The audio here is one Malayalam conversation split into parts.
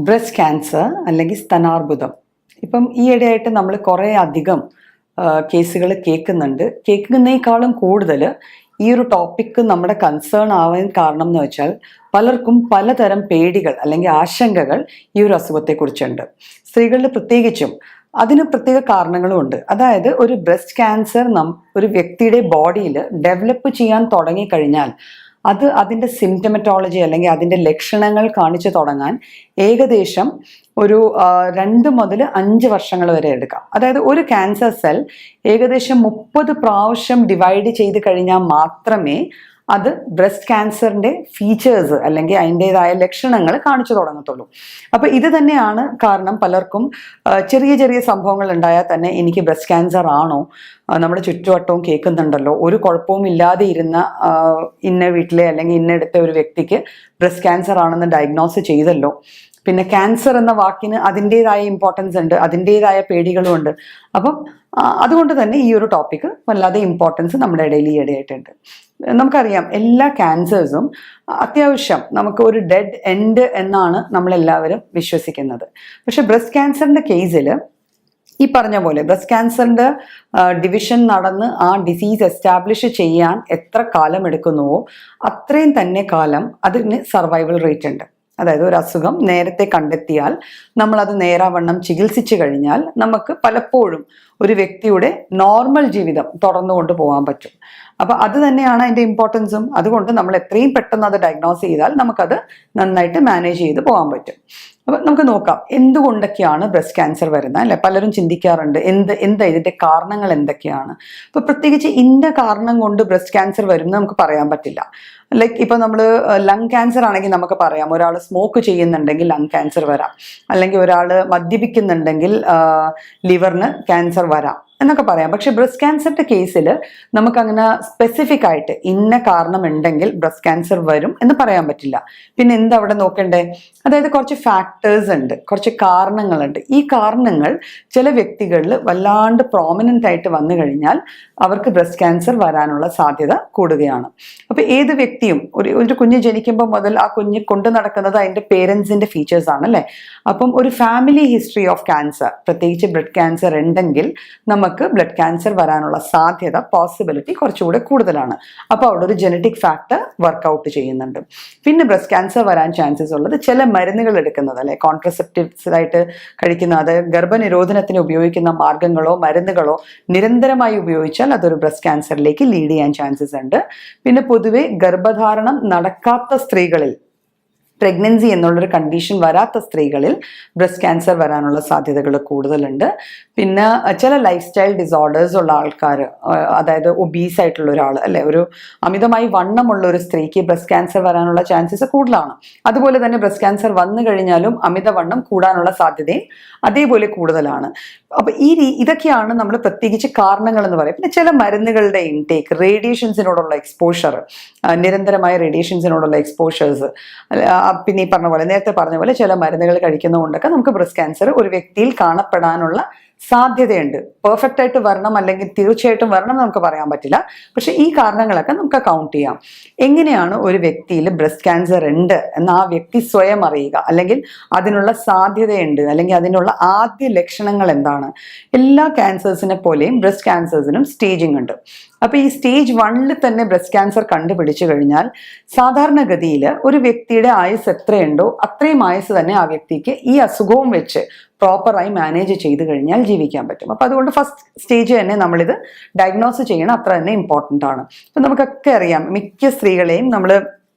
ബ്രസ്റ്റ് ക്യാൻസർ അല്ലെങ്കിൽ സ്തനാർബുദം. ഇപ്പം ഈയിടെയായിട്ട് നമ്മൾ കുറേ അധികം കേസുകൾ കേൾക്കുന്നതിനേക്കാളും കൂടുതൽ ഈ ഒരു ടോപ്പിക്ക് നമ്മുടെ കൺസേൺ ആവാൻ കാരണം എന്ന് വെച്ചാൽ പലർക്കും പലതരം പേടികൾ അല്ലെങ്കിൽ ആശങ്കകൾ ഈ ഒരു അസുഖത്തെക്കുറിച്ചുണ്ട്. സ്ത്രീകളിൽ പ്രത്യേകിച്ചും അതിന് പ്രത്യേക കാരണങ്ങളും ഉണ്ട്. അതായത് ഒരു ബ്രസ്റ്റ് ക്യാൻസർ ഒരു വ്യക്തിയുടെ ബോഡിയിൽ ഡെവലപ്പ് ചെയ്യാൻ തുടങ്ങിക്കഴിഞ്ഞാൽ അതിൻ്റെ സിംറ്റമറ്റോളജി അല്ലെങ്കിൽ അതിൻ്റെ ലക്ഷണങ്ങൾ കാണിച്ചു തുടങ്ങാൻ ഏകദേശം ഒരു 2 മുതൽ 5 വർഷങ്ങൾ വരെ എടുക്കാം. അതായത് ഒരു ക്യാൻസർ സെൽ ഏകദേശം 30 പ്രാവശ്യം ഡിവൈഡ് ചെയ്ത് കഴിഞ്ഞാൽ മാത്രമേ അത് ബ്രസ്റ്റ് ക്യാൻസറിൻ്റെ ഫീച്ചേഴ്സ് അല്ലെങ്കിൽ അതിൻ്റെതായ ലക്ഷണങ്ങൾ കാണിച്ചു തുടങ്ങത്തുള്ളൂ. അപ്പോൾ ഇത് തന്നെയാണ് കാരണം പലർക്കും ചെറിയ ചെറിയ സംഭവങ്ങൾ ഉണ്ടായാൽ തന്നെ എനിക്ക് ബ്രസ്റ്റ് ക്യാൻസർ ആണോ, നമ്മുടെ ചുറ്റുവട്ടവും കേൾക്കുന്നുണ്ടല്ലോ, ഒരു കുഴപ്പവും ഇല്ലാതെ ഇരുന്ന ഇന്ന വീട്ടിലെ അല്ലെങ്കിൽ ഇന്നടുത്ത ഒരു വ്യക്തിക്ക് ബ്രസ്റ്റ് ക്യാൻസർ ആണെന്ന് ഡയഗ്നോസ് ചെയ്തല്ലോ. പിന്നെ ക്യാൻസർ എന്ന വാക്കിന് അതിൻ്റെതായ ഇമ്പോർട്ടൻസ് ഉണ്ട്, അതിൻ്റെതായ പേടികളും ഉണ്ട്. അപ്പം അതുകൊണ്ട് തന്നെ ഈ ഒരു ടോപ്പിക്ക് വല്ലാതെ ഇമ്പോർട്ടൻസ് നമ്മുടെ ഇടയിൽ ഈ ഇടയായിട്ടുണ്ട്. നമുക്കറിയാം എല്ലാ ക്യാൻസേഴ്സും അത്യാവശ്യം നമുക്ക് ഒരു ഡെഡ് എൻഡ് എന്നാണ് നമ്മളെല്ലാവരും വിശ്വസിക്കുന്നത്. പക്ഷെ ബ്രസ്റ്റ് ക്യാൻസറിൻ്റെ കേസിൽ ഈ പറഞ്ഞ പോലെ ബ്രസ്റ്റ് ക്യാൻസറിൻ്റെ ഡിവിഷൻ നടന്ന് ആ ഡിസീസ് എസ്റ്റാബ്ലിഷ് ചെയ്യാൻ എത്ര കാലം എടുക്കുന്നുവോ അത്രയും തന്നെ കാലം അതിന് സർവൈവൽ റേറ്റ് ഉണ്ട്. അതായത് ഒരു അസുഖം നേരത്തെ കണ്ടെത്തിയാൽ നമ്മളത് നേരാവണ്ണം ചികിത്സിച്ചു കഴിഞ്ഞാൽ നമുക്ക് പലപ്പോഴും ഒരു വ്യക്തിയുടെ നോർമൽ ജീവിതം തുടർന്നു കൊണ്ടുപോകാൻ പറ്റും. അപ്പോൾ അത് തന്നെയാണ് അതിൻ്റെ ഇമ്പോർട്ടൻസും. അതുകൊണ്ട് നമ്മൾ എത്രയും പെട്ടെന്ന് അത് ഡയഗ്നോസ് ചെയ്താൽ നമുക്കത് നന്നായിട്ട് മാനേജ് ചെയ്ത് പോകാൻ പറ്റും. അപ്പം നമുക്ക് നോക്കാം എന്തുകൊണ്ടൊക്കെയാണ് ബ്രസ്റ്റ് ക്യാൻസർ വരുന്നത്, അല്ലെ? പലരും ചിന്തിക്കാറുണ്ട് എന്താ ഇതിൻ്റെ കാരണങ്ങൾ എന്തൊക്കെയാണ്. അപ്പോൾ പ്രത്യേകിച്ച് ഇന്ന കാരണം കൊണ്ട് ബ്രസ്റ്റ് ക്യാൻസർ വരും എന്ന് നമുക്ക് പറയാൻ പറ്റില്ല. ലൈക്ക് ഇപ്പം നമ്മൾ ലങ് ക്യാൻസർ ആണെങ്കിൽ നമുക്ക് പറയാം ഒരാൾ സ്മോക്ക് ചെയ്യുന്നുണ്ടെങ്കിൽ ലങ് ക്യാൻസർ വരാം, അല്ലെങ്കിൽ ഒരാൾ മദ്യപിക്കുന്നുണ്ടെങ്കിൽ ലിവറിന് ക്യാൻസർ വരാം എന്നൊക്കെ പറയാം. പക്ഷെ ബ്രസ്റ്റ് ക്യാൻസറിന്റെ കേസിൽ നമുക്കങ്ങനെ സ്പെസിഫിക് ആയിട്ട് ഇന്ന കാരണം ഉണ്ടെങ്കിൽ ബ്രസ്റ്റ് ക്യാൻസർ വരും എന്ന് പറയാൻ പറ്റില്ല. പിന്നെ എന്താ അവിടെ നോക്കണ്ടേ? അതായത് കുറച്ച് ഫാക്ടേഴ്സ് ഉണ്ട്, കുറച്ച് കാരണങ്ങളുണ്ട്. ഈ കാരണങ്ങൾ ചില വ്യക്തികളിൽ വല്ലാണ്ട് പ്രോമിനൻ്റ് ആയിട്ട് വന്നു കഴിഞ്ഞാൽ അവർക്ക് ബ്രസ്റ്റ് ക്യാൻസർ വരാനുള്ള സാധ്യത കൂടുകയാണ്. അപ്പോൾ ഏത് വ്യക്തിയും ഒരു കുഞ്ഞ് ജനിക്കുമ്പോൾ മുതൽ ആ കുഞ്ഞ് കൊണ്ടു നടക്കുന്നത് അതിൻ്റെ പേരൻസിൻ്റെ ഫീച്ചേഴ്സ് ആണ്, അല്ലേ? അപ്പം ഒരു ഫാമിലി ഹിസ്റ്ററി ഓഫ് ക്യാൻസർ, പ്രത്യേകിച്ച് ബ്ലഡ് ക്യാൻസർ ഉണ്ടെങ്കിൽ നമുക്ക് ബ്ലഡ് ക്യാൻസർ വരാനുള്ള സാധ്യത പോസിബിലിറ്റി കുറച്ചുകൂടെ കൂടുതലാണ്. അപ്പോൾ അവിടെ ഒരു ജനറ്റിക് ഫാക്ടർ വർക്കൗട്ട് ചെയ്യുന്നുണ്ട്. പിന്നെ ബ്രസ്റ്റ് ക്യാൻസർ വരാൻ ചാൻസസ് ഉള്ളത് ചില മരുന്നുകൾ എടുക്കുന്നത്, അല്ലെ, കോൺട്രസെപ്റ്റീവ്സ് ആയിട്ട് കഴിക്കുന്ന, അത് ഗർഭനിരോധനത്തിന് ഉപയോഗിക്കുന്ന മാർഗങ്ങളോ മരുന്നുകളോ നിരന്തരമായി ഉപയോഗിച്ചാൽ അതൊരു ബ്രസ്റ്റ് ക്യാൻസറിലേക്ക് ലീഡ് ചെയ്യാൻ ചാൻസസ് ഉണ്ട്. പിന്നെ പൊതുവെ ഗർഭധാരണം നടക്കാത്ത സ്ത്രീകളിൽ, പ്രഗ്നൻസി എന്നുള്ളൊരു കണ്ടീഷൻ വരാത്ത സ്ത്രീകളിൽ ബ്രസ്റ്റ് ക്യാൻസർ വരാനുള്ള സാധ്യതകൾ കൂടുതലുണ്ട്. പിന്നെ ചില ലൈഫ് സ്റ്റൈൽ ഡിസോർഡേഴ്സ് ഉള്ള ആൾക്കാർ, അതായത് ഒബീസ് ആയിട്ടുള്ള ഒരാൾ, അല്ലെ, ഒരു അമിതമായി വണ്ണമുള്ള ഒരു സ്ത്രീക്ക് ബ്രസ്റ്റ് ക്യാൻസർ വരാനുള്ള ചാൻസസ് കൂടുതലാണ്. അതുപോലെ തന്നെ ബ്രസ്റ്റ് ക്യാൻസർ വന്നു കഴിഞ്ഞാലും അമിതവണ്ണം കൂടാനുള്ള സാധ്യതയും അതേപോലെ കൂടുതലാണ്. അപ്പോൾ ഇതൊക്കെയാണ് നമ്മൾ പ്രത്യേകിച്ച് കാരണങ്ങൾ എന്ന് പറയും. പിന്നെ ചില മരുന്നുകളുടെ ഇൻടേക്ക്, റേഡിയേഷൻസിനോടുള്ള എക്സ്പോഷർ, നിരന്തരമായ റേഡിയേഷൻസിനോടുള്ള എക്സ്പോഷേഴ്സ്, പിന്നെ ഈ പറഞ്ഞ പോലെ നേരത്തെ പറഞ്ഞ പോലെ ചില മരുന്നുകൾ കഴിക്കുന്നതുകൊണ്ടൊക്കെ നമുക്ക് ബ്രസ്റ്റ് ക്യാൻസർ ഒരു വ്യക്തിയിൽ കാണപ്പെടാനുള്ള സാധ്യതയുണ്ട്. പെർഫെക്റ്റ് ആയിട്ട് വരണം അല്ലെങ്കിൽ തീർച്ചയായിട്ടും വരണം എന്ന് നമുക്ക് പറയാൻ പറ്റില്ല. പക്ഷെ ഈ കാരണങ്ങളൊക്കെ നമുക്ക് കൗണ്ട് ചെയ്യാം. എങ്ങനെയാണ് ഒരു വ്യക്തിയിൽ ബ്രസ്റ്റ് ക്യാൻസർ ഉണ്ട് എന്ന് ആ വ്യക്തി സ്വയം അറിയുക, അല്ലെങ്കിൽ അതിനുള്ള സാധ്യതയുണ്ട്, അല്ലെങ്കിൽ അതിനുള്ള ആദ്യ ലക്ഷണങ്ങൾ എന്താണ്? എല്ലാ ക്യാൻസേഴ്സിനെ പോലെയും ബ്രസ്റ്റ് ക്യാൻസേഴ്സിനും സ്റ്റേജിങ് ഉണ്ട്. അപ്പോൾ ഈ സ്റ്റേജ് 1 തന്നെ ബ്രസ്റ്റ് ക്യാൻസർ കണ്ടുപിടിച്ചു കഴിഞ്ഞാൽ സാധാരണഗതിയിൽ ഒരു വ്യക്തിയുടെ ആയുസ് എത്രയുണ്ടോ അത്രയും ആയുസ് തന്നെ ആ വ്യക്തിക്ക് ഈ അസുഖവും വെച്ച് പ്രോപ്പറായി മാനേജ് ചെയ്ത് കഴിഞ്ഞാൽ ജീവിക്കാൻ പറ്റും. അപ്പോൾ അതുകൊണ്ട് ഫസ്റ്റ് സ്റ്റേജ് തന്നെ നമ്മളിത് ഡയഗ്നോസ് ചെയ്യണം, അത്ര തന്നെ ഇമ്പോർട്ടൻ്റ് ആണ്. ഇപ്പം നമുക്കൊക്കെ അറിയാം, മിക്ക സ്ത്രീകളെയും നമ്മൾ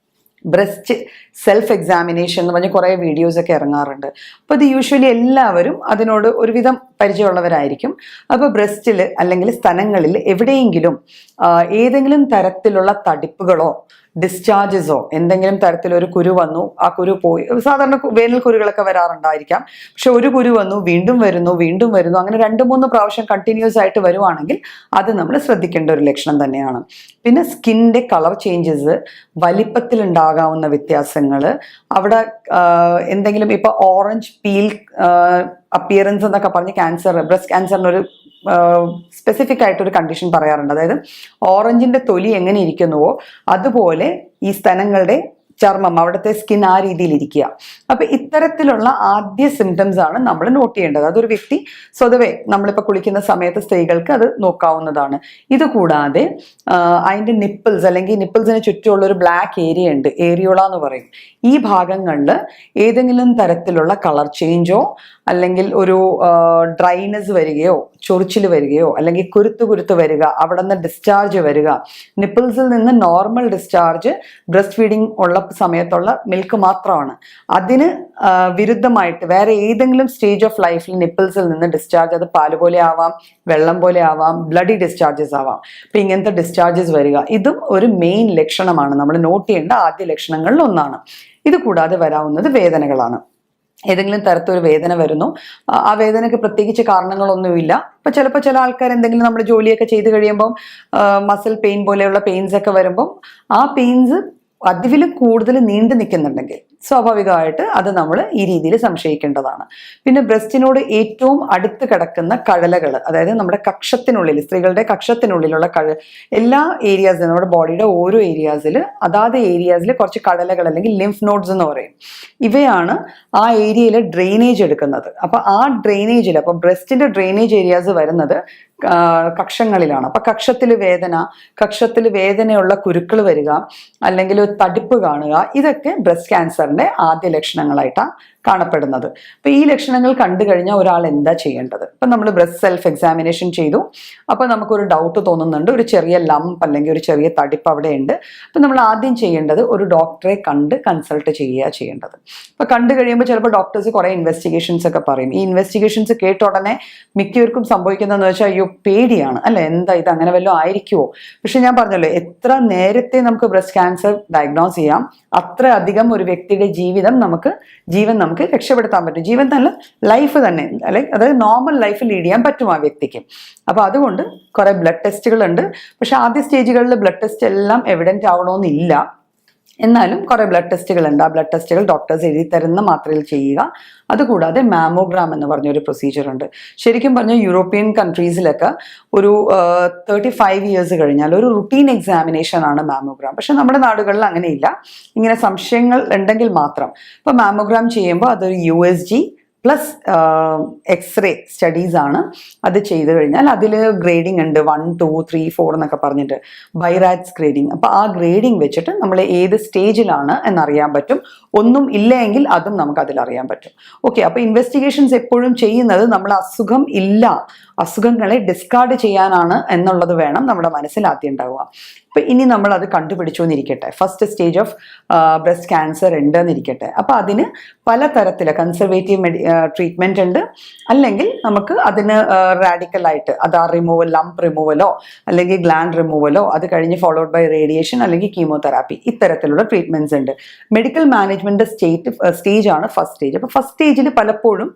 ബ്രസ്റ്റ് സെൽഫ് എക്സാമിനേഷൻ എന്ന് പറഞ്ഞ് കുറേ വീഡിയോസൊക്കെ ഇറങ്ങാറുണ്ട്. അപ്പോൾ ഇത് യൂഷ്വലി എല്ലാവരും അതിനോട് ഒരുവിധം പരിചയമുള്ളവരായിരിക്കും. അപ്പോൾ ബ്രസ്റ്റിൽ അല്ലെങ്കിൽ സ്തനങ്ങളിൽ എവിടെയെങ്കിലും ഏതെങ്കിലും തരത്തിലുള്ള തടിപ്പുകളോ ഡിസ്ചാർജസോ എന്തെങ്കിലും തരത്തിലൊരു കുരു വന്നു, ആ കുരു പോയി, സാധാരണ വേനൽ കുരുകളൊക്കെ വരാറുണ്ടായിരിക്കാം, പക്ഷെ ഒരു കുരു വന്നു വീണ്ടും വരുന്നു അങ്ങനെ 2-3 പ്രാവശ്യം കണ്ടിന്യൂസ് ആയിട്ട് വരുവാണെങ്കിൽ അത് നമ്മൾ ശ്രദ്ധിക്കേണ്ട ഒരു ലക്ഷണം തന്നെയാണ്. പിന്നെ സ്കിന്നിൻ്റെ കളർ ചേഞ്ചസ്, വലിപ്പത്തിലുണ്ടാകാവുന്ന വ്യത്യാസങ്ങൾ, അവിടെ എന്തെങ്കിലും ഇപ്പോൾ ഓറഞ്ച് പീൽ അപ്പിയറൻസ് എന്നൊക്കെ പറഞ്ഞ് ബ്രസ്റ്റ് ക്യാൻസറിനൊരു സ്പെസിഫിക് ആയിട്ടൊരു കണ്ടീഷൻ പറയാറുണ്ട്. അതായത് ഓറഞ്ചിന്റെ തൊലി എങ്ങനെ ഇരിക്കുന്നുവോ അതുപോലെ ഈ സ്തനങ്ങളുടെ ചർമ്മം, അവിടുത്തെ സ്കിൻ ആ രീതിയിൽ ഇരിക്കുക. അപ്പൊ ഇത്തരത്തിലുള്ള ആദ്യ സിംറ്റംസ് ആണ് നമ്മൾ നോട്ട് ചെയ്യേണ്ടത്. അതൊരു വ്യക്തി സ്വതവേ നമ്മളിപ്പോൾ കുളിക്കുന്ന സമയത്ത് സ്ത്രീകൾക്ക് അത് നോക്കാവുന്നതാണ്. ഇത് കൂടാതെ അതിന്റെ നിപ്പിൾസ് അല്ലെങ്കിൽ നിപ്പിൾസിന് ചുറ്റുമുള്ള ഒരു ബ്ലാക്ക് ഏരിയ ഉണ്ട്, ഏരിയോള എന്ന് പറയും. ഈ ഭാഗങ്ങളിൽ ഏതെങ്കിലും തരത്തിലുള്ള കളർ ചേഞ്ചോ അല്ലെങ്കിൽ ഒരു ഡ്രൈനെസ് വരികയോ ചൊറിച്ചിൽ വരികയോ അല്ലെങ്കിൽ കുരുത്ത് വരിക, അവിടെ നിന്ന് ഡിസ്ചാർജ് വരിക, നിപ്പിൾസിൽ നിന്ന് നോർമൽ ഡിസ്ചാർജ് ബ്രസ്റ്റ് ഫീഡിങ് ഉള്ള സമയത്തുള്ള മിൽക്ക് മാത്രമാണ്. അതിന് വിരുദ്ധമായിട്ട് വേറെ ഏതെങ്കിലും സ്റ്റേജ് ഓഫ് ലൈഫിൽ നിപ്പിൾസിൽ നിന്ന് ഡിസ്ചാർജ്, അത് പാല് പോലെ ആവാം, വെള്ളം പോലെ ആവാം, ബ്ലഡി ഡിസ്ചാർജസ് ആവാം. അപ്പൊ ഇങ്ങനത്തെ ഡിസ്ചാർജസ് വരിക, ഇതും ഒരു മെയിൻ ലക്ഷണമാണ്, നമ്മൾ നോട്ട് ചെയ്യേണ്ട ആദ്യ ലക്ഷണങ്ങളിൽ ഒന്നാണ്. ഇത് കൂടാതെ വരാവുന്നത് വേദനകളാണ്. ഏതെങ്കിലും തരത്തൊരു വേദന വരുന്നു, ആ വേദനയ്ക്ക് പ്രത്യേകിച്ച് കാരണങ്ങളൊന്നുമില്ല. ഇപ്പൊ ചിലപ്പോൾ ചില ആൾക്കാർ എന്തെങ്കിലും നമ്മൾ ജോലിയൊക്കെ ചെയ്ത് കഴിയുമ്പം മസിൽ പെയിൻ പോലെയുള്ള പെയിൻസ് ഒക്കെ വരുമ്പം ആ പെയിൻസ് അതിലും കൂടുതൽ നീണ്ടു നിൽക്കുന്നുണ്ടെങ്കിൽ സ്വാഭാവികമായിട്ട് അത് നമ്മൾ ഈ രീതിയിൽ സംശയിക്കേണ്ടതാണ്. പിന്നെ ബ്രസ്റ്റിനോട് ഏറ്റവും അടുത്ത് കിടക്കുന്ന കഴലകൾ, അതായത് നമ്മുടെ കക്ഷത്തിനുള്ളിൽ, സ്ത്രീകളുടെ കക്ഷത്തിനുള്ളിലുള്ള എല്ലാ ഏരിയാസിലും, നമ്മുടെ ബോഡിയുടെ ഓരോ ഏരിയാസിൽ അതാത് ഏരിയാസിൽ കുറച്ച് കടലകൾ അല്ലെങ്കിൽ ലിംഫ് നോഡ്സ് എന്ന് പറയും. ഇവയാണ് ആ ഏരിയയിൽ ഡ്രെയിനേജ് എടുക്കുന്നത്. അപ്പൊ ആ ഡ്രെയിനേജിൽ, അപ്പൊ ബ്രസ്റ്റിന്റെ ഡ്രെയിനേജ് ഏരിയാസ് വരുന്നത് കക്ഷങ്ങളിലാണ്. അപ്പൊ കക്ഷത്തിൽ വേദനയുള്ള കുരുക്കൾ വരിക, അല്ലെങ്കിൽ ഒരു തടിപ്പ് കാണുക, ഇതൊക്കെ ബ്രസ്റ്റ് ക്യാൻസറിന്റെ ആദ്യ ലക്ഷണങ്ങളായിട്ടാണ് കാണപ്പെടുന്നത്. അപ്പൊ ഈ ലക്ഷണങ്ങൾ കണ്ടു കഴിഞ്ഞാൽ ഒരാൾ എന്താ ചെയ്യേണ്ടത്? ഇപ്പൊ നമ്മൾ ബ്രസ്റ്റ് സെൽഫ് എക്സാമിനേഷൻ ചെയ്തു, അപ്പൊ നമുക്കൊരു ഡൗട്ട് തോന്നുന്നുണ്ട്, ഒരു ചെറിയ ലംപ് അല്ലെങ്കിൽ ഒരു ചെറിയ തടിപ്പ് അവിടെ ഉണ്ട്. അപ്പൊ നമ്മൾ ആദ്യം ചെയ്യേണ്ടത് ഒരു ഡോക്ടറെ കണ്ട് കൺസൾട്ട് ചെയ്യേണ്ടത്. അപ്പൊ കണ്ടു കഴിയുമ്പോൾ ചിലപ്പോൾ ഡോക്ടേഴ്സ് കുറെ ഇൻവെസ്റ്റിഗേഷൻസ് ഒക്കെ പറയും. ഈ ഇൻവെസ്റ്റിഗേഷൻസ് കേട്ട ഉടനെ മിക്കവർക്കും സംഭവിക്കുന്നതെന്ന് വെച്ചാൽ അയ്യോ പേടിയാണ്, അല്ലെ, എന്താ ഇത് അങ്ങനെ വല്ലതും ആയിരിക്കുമോ? പക്ഷെ ഞാൻ പറഞ്ഞല്ലോ, എത്ര നേരത്തെ നമുക്ക് ബ്രസ്റ്റ് ക്യാൻസർ ഡയഗ്നോസ് ചെയ്യാം, അത്ര അധികം ഒരു വ്യക്തിയുടെ ജീവൻ നമുക്ക് രക്ഷപ്പെടുത്താൻ പറ്റും. ജീവൻ തന്നെ, ലൈഫ് തന്നെ, അതായത് നോർമൽ ലൈഫ് ലീഡ് ചെയ്യാൻ പറ്റും ആ വ്യക്തിക്ക്. അപ്പൊ അതുകൊണ്ട് കുറെ ബ്ലഡ് ടെസ്റ്റുകൾ ഉണ്ട്. പക്ഷെ ആദ്യ സ്റ്റേജുകളിൽ ബ്ലഡ് ടെസ്റ്റ് എല്ലാം എവിഡന്റ് ആവണമെന്നില്ല. എന്നാലും കുറെ ബ്ലഡ് ടെസ്റ്റുകൾ ഉണ്ട്. ആ ബ്ലഡ് ടെസ്റ്റുകൾ ഡോക്ടേഴ്സ് എഴുതി തരുന്ന മാത്രയിൽ ചെയ്യുക. അതുകൂടാതെ മാമോഗ്രാം എന്ന് പറഞ്ഞൊരു പ്രൊസീജിയർ ഉണ്ട്. ശരിക്കും പറഞ്ഞാൽ യൂറോപ്യൻ കൺട്രീസിലൊക്കെ ഒരു 35 ഇയേഴ്സ് കഴിഞ്ഞാൽ ഒരു റുട്ടീൻ എക്സാമിനേഷൻ ആണ് മാമോഗ്രാം. പക്ഷെ നമ്മുടെ നാടുകളിൽ അങ്ങനെയില്ല. ഇങ്ങനെ സംശയങ്ങൾ ഉണ്ടെങ്കിൽ മാത്രം. ഇപ്പൊ മാമോഗ്രാം ചെയ്യുമ്പോൾ അതൊരു USG പ്ലസ് എക്സ്റേ സ്റ്റഡീസ് ആണ്. അത് ചെയ്ത് കഴിഞ്ഞാൽ അതിൽ ഗ്രേഡിംഗ് ഉണ്ട്, 1, 2, 3, 4 എന്നൊക്കെ പറഞ്ഞിട്ട് ബൈറാറ്റ്സ് ഗ്രേഡിംഗ്. അപ്പൊ ആ ഗ്രേഡിംഗ് വെച്ചിട്ട് നമ്മൾ ഏത് സ്റ്റേജിലാണ് എന്നറിയാൻ പറ്റും. ഒന്നും ഇല്ല എങ്കിൽ അതും നമുക്ക് അതിൽ അറിയാൻ പറ്റും. ഓക്കെ, അപ്പൊ ഇൻവെസ്റ്റിഗേഷൻസ് എപ്പോഴും ചെയ്യുന്നത് നമ്മൾ അസുഖങ്ങളെ ഡിസ്കാർഡ് ചെയ്യാനാണ് എന്നുള്ളത് വേണം നമ്മുടെ മനസ്സിൽ ആദ്യം ഉണ്ടാവുക. അപ്പൊ ഇനി നമ്മൾ അത് കണ്ടുപിടിച്ചു എന്നിരിക്കട്ടെ, first stage of breast cancer ഉണ്ട് എന്നിരിക്കട്ടെ. അപ്പൊ അതിന് പലതരത്തില് കൺസർവേറ്റീവ് ട്രീറ്റ്മെന്റ് ഉണ്ട്, അല്ലെങ്കിൽ നമുക്ക് അതിന് റാഡിക്കലായിട്ട് അത് ലംപ് റിമൂവലോ അല്ലെങ്കിൽ ഗ്ലാൻഡ് റിമൂവലോ, അത് കഴിഞ്ഞ് ഫോളോഡ് ബൈ റേഡിയേഷൻ അല്ലെങ്കിൽ കീമോതെറാപ്പി, ഇത്തരത്തിലുള്ള ട്രീറ്റ്മെന്റ്സ് ഉണ്ട്. മെഡിക്കൽ മാനേജ്മെന്റ് സ്റ്റേജ് ആണ് ഫസ്റ്റ് സ്റ്റേജ്. അപ്പൊ ഫസ്റ്റ് സ്റ്റേജിൽ പലപ്പോഴും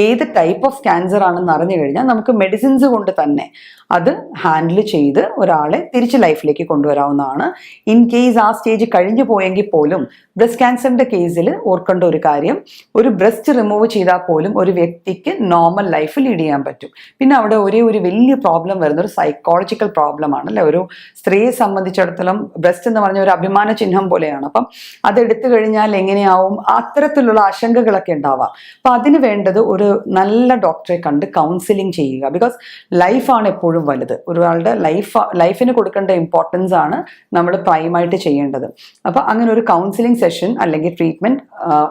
ഏത് ടൈപ്പ് ഓഫ് ക്യാൻസർ ആണെന്ന് അറിഞ്ഞു കഴിഞ്ഞാൽ നമുക്ക് മെഡിസിൻസ് കൊണ്ട് തന്നെ അത് ഹാൻഡിൽ ചെയ്ത് ഒരാളെ തിരിച്ച് ലൈഫിലേക്ക് കൊണ്ടുവരാവുന്നതാണ്. ഇൻ കേസ് ആ സ്റ്റേജ് കഴിഞ്ഞു പോയെങ്കിൽ പോലും ബ്രസ്റ്റ് ക്യാൻസറിന്റെ കേസിൽ ഓർക്കേണ്ട ഒരു കാര്യം, ഒരു ബ്രസ്റ്റ് റിമൂവ് ചെയ്താൽ പോലും ഒരു വ്യക്തിക്ക് നോർമൽ ലൈഫ് ലീഡ് ചെയ്യാൻ പറ്റും. പിന്നെ അവിടെ ഒരു വലിയ പ്രോബ്ലം വരുന്ന ഒരു സൈക്കോളജിക്കൽ പ്രോബ്ലം ആണ്, അല്ലെ. ഒരു സ്ത്രീയെ സംബന്ധിച്ചിടത്തോളം ബ്രസ്റ്റ് എന്ന് പറഞ്ഞ ഒരു അഭിമാന ചിഹ്നം പോലെയാണ്. അപ്പം അതെടുത്തു കഴിഞ്ഞാൽ എങ്ങനെയാവും, അത്തരത്തിലുള്ള ആശങ്കകളൊക്കെ ഉണ്ടാവാം. അപ്പൊ അതിന് വേണ്ടത് ഒരു നല്ല ഡോക്ടറെ കണ്ട് കൗൺസിലിംഗ് ചെയ്യുക. ബിക്കോസ് ലൈഫാണ് എപ്പോഴും വലുത്. ഒരാളുടെ ലൈഫിന് കൊടുക്കേണ്ട ഇമ്പോർട്ടൻസ് ആണ് നമ്മൾ പ്രൈമായിട്ട് ചെയ്യേണ്ടത്. അപ്പൊ അങ്ങനെ ഒരു കൗൺസിലിംഗ് സെഷൻ അല്ലെങ്കിൽ ട്രീറ്റ്മെന്റ്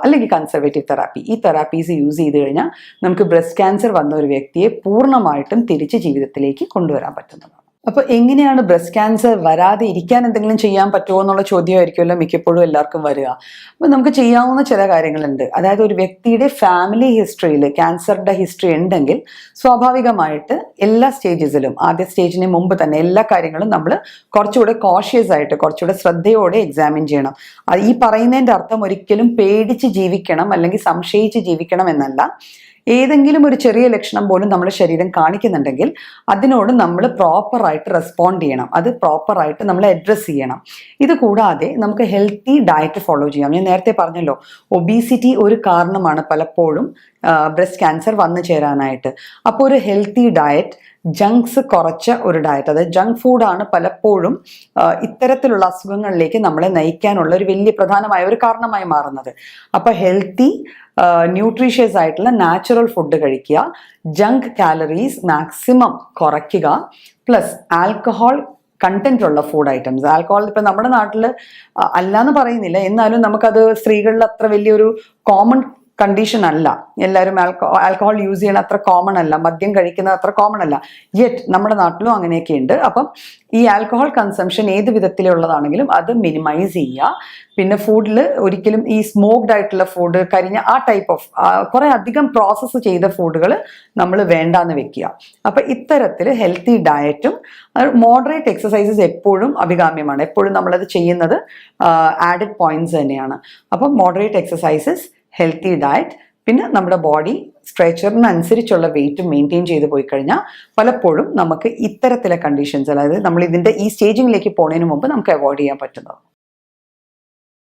അല്ലെങ്കിൽ കൺസർവേറ്റീവ് തെറാപ്പി, ഈ തെറാപ്പീസ് യൂസ് ചെയ്ത് കഴിഞ്ഞാൽ നമുക്ക് ബ്രസ്റ്റ് ക്യാൻസർ വന്ന ഒരു വ്യക്തിയെ പൂർണ്ണമായിട്ടും തിരിച്ച് ജീവിതത്തിലേക്ക് കൊണ്ടുവരാൻ പറ്റുന്നതാണ്. അപ്പൊ എങ്ങനെയാണ് ബ്രസ്റ്റ് ക്യാൻസർ വരാതെ ഇരിക്കാൻ എന്തെങ്കിലും ചെയ്യാൻ പറ്റുമോ എന്നുള്ള ചോദ്യമായിരിക്കുമല്ലോ മിക്കപ്പോഴും എല്ലാവർക്കും വരിക. അപ്പൊ നമുക്ക് ചെയ്യാവുന്ന ചില കാര്യങ്ങളുണ്ട്. അതായത് ഒരു വ്യക്തിയുടെ ഫാമിലി ഹിസ്റ്ററിയിൽ ക്യാൻസറിന്റെ ഹിസ്റ്ററി ഉണ്ടെങ്കിൽ സ്വാഭാവികമായിട്ട് എല്ലാ സ്റ്റേജസിലും, ആദ്യ സ്റ്റേജിന് മുമ്പ് തന്നെ എല്ലാ കാര്യങ്ങളും നമ്മൾ കുറച്ചുകൂടെ കോഷ്യസ് ആയിട്ട്, കുറച്ചുകൂടെ ശ്രദ്ധയോടെ എക്സാമിൻ ചെയ്യണം. ഈ പറയുന്നതിന്റെ അർത്ഥം ഒരിക്കലും പേടിച്ച് ജീവിക്കണം അല്ലെങ്കിൽ സംശയിച്ച് ജീവിക്കണം എന്നല്ല. ഏതെങ്കിലും ഒരു ചെറിയ ലക്ഷണം പോലും നമ്മുടെ ശരീരം കാണിക്കുന്നുണ്ടെങ്കിൽ അതിനോട് നമ്മൾ പ്രോപ്പറായിട്ട് റെസ്പോണ്ട് ചെയ്യണം, അത് പ്രോപ്പറായിട്ട് നമ്മൾ അഡ്രസ്സ് ചെയ്യണം. ഇത് കൂടാതെ നമുക്ക് ഹെൽത്തി ഡയറ്റ് ഫോളോ ചെയ്യാം. ഞാൻ നേരത്തെ പറഞ്ഞല്ലോ, ഒബീസിറ്റി ഒരു കാരണമാണ് പലപ്പോഴും ബ്രസ്റ്റ് ക്യാൻസർ വന്നു ചേരാനായിട്ട്. അപ്പോൾ ഒരു ഹെൽത്തി ഡയറ്റ്, ജങ്ക്സ് കുറച്ച ഒരു ഡയറ്റ്, അതായത് ജങ്ക് ഫുഡാണ് പലപ്പോഴും ഇത്തരത്തിലുള്ള അസുഖങ്ങളിലേക്ക് നമ്മളെ നയിക്കാനുള്ള ഒരു വലിയ പ്രധാനമായ ഒരു കാരണമായി മാറുന്നത്. അപ്പോൾ ഹെൽത്തി ന്യൂട്രീഷ്യസ് ആയിട്ടുള്ള നാച്ചുറൽ ഫുഡ് കഴിക്കുക, ജങ്ക് കാലറീസ് മാക്സിമം കുറയ്ക്കുക, പ്ലസ് ആൽക്കഹോൾ കണ്ടന്റ് ഉള്ള ഫുഡ് ഐറ്റംസ്. ആൽക്കഹോൾ ഇപ്പം നമ്മുടെ നാട്ടിൽ അല്ലാന്ന് പറയുന്നില്ല, എന്നാലും നമുക്കത് സ്ത്രീകളിൽ അത്ര വലിയൊരു കോമൺ കണ്ടീഷൻ അല്ല. എല്ലാവരും ആൽക്കഹോൾ യൂസ് ചെയ്യണ അത്ര കോമൺ അല്ല, മദ്യം കഴിക്കുന്നത് അത്ര കോമൺ അല്ല. യെറ്റ് നമ്മുടെ നാട്ടിലും അങ്ങനെയൊക്കെ ഉണ്ട്. അപ്പം ഈ ആൽക്കഹോൾ കൺസംഷൻ ഏത് വിധത്തിലുള്ളതാണെങ്കിലും അത് മിനിമൈസ് ചെയ്യുക. പിന്നെ ഫുഡിൽ ഒരിക്കലും ഈ സ്മോക്ഡ് ആയിട്ടുള്ള ഫുഡ്, കരിഞ്ഞ ആ ടൈപ്പ് ഓഫ് കുറെ അധികം പ്രോസസ്സ് ചെയ്ത ഫുഡുകൾ നമ്മൾ വേണ്ടാന്ന് വെക്കുക. അപ്പം ഇത്തരത്തിൽ ഹെൽത്തി ഡയറ്റും മോഡറേറ്റ് എക്സസൈസസ് എപ്പോഴും അഭികാമ്യമാണ്. എപ്പോഴും നമ്മളത് ചെയ്യുന്നത് ആഡഡ് പോയിന്റ്സ് തന്നെയാണ്. അപ്പം മോഡറേറ്റ് എക്സസൈസസ്, ഹെൽത്തി ഡയറ്റ്, പിന്നെ നമ്മുടെ ബോഡി സ്ട്രെച്ചറിനനുസരിച്ചുള്ള വെയിറ്റ് മെയിൻറ്റെയിൻ ചെയ്ത് പോയി കഴിഞ്ഞാൽ പലപ്പോഴും നമുക്ക് ഇത്തരത്തിലെ കണ്ടീഷൻസ്, അതായത് നമ്മൾ ഇതിൻ്റെ ഈ സ്റ്റേജിങ്ങിലേക്ക് പോകുന്നതിന് മുമ്പ് നമുക്ക് അവോയ്ഡ് ചെയ്യാൻ പറ്റുന്നത്.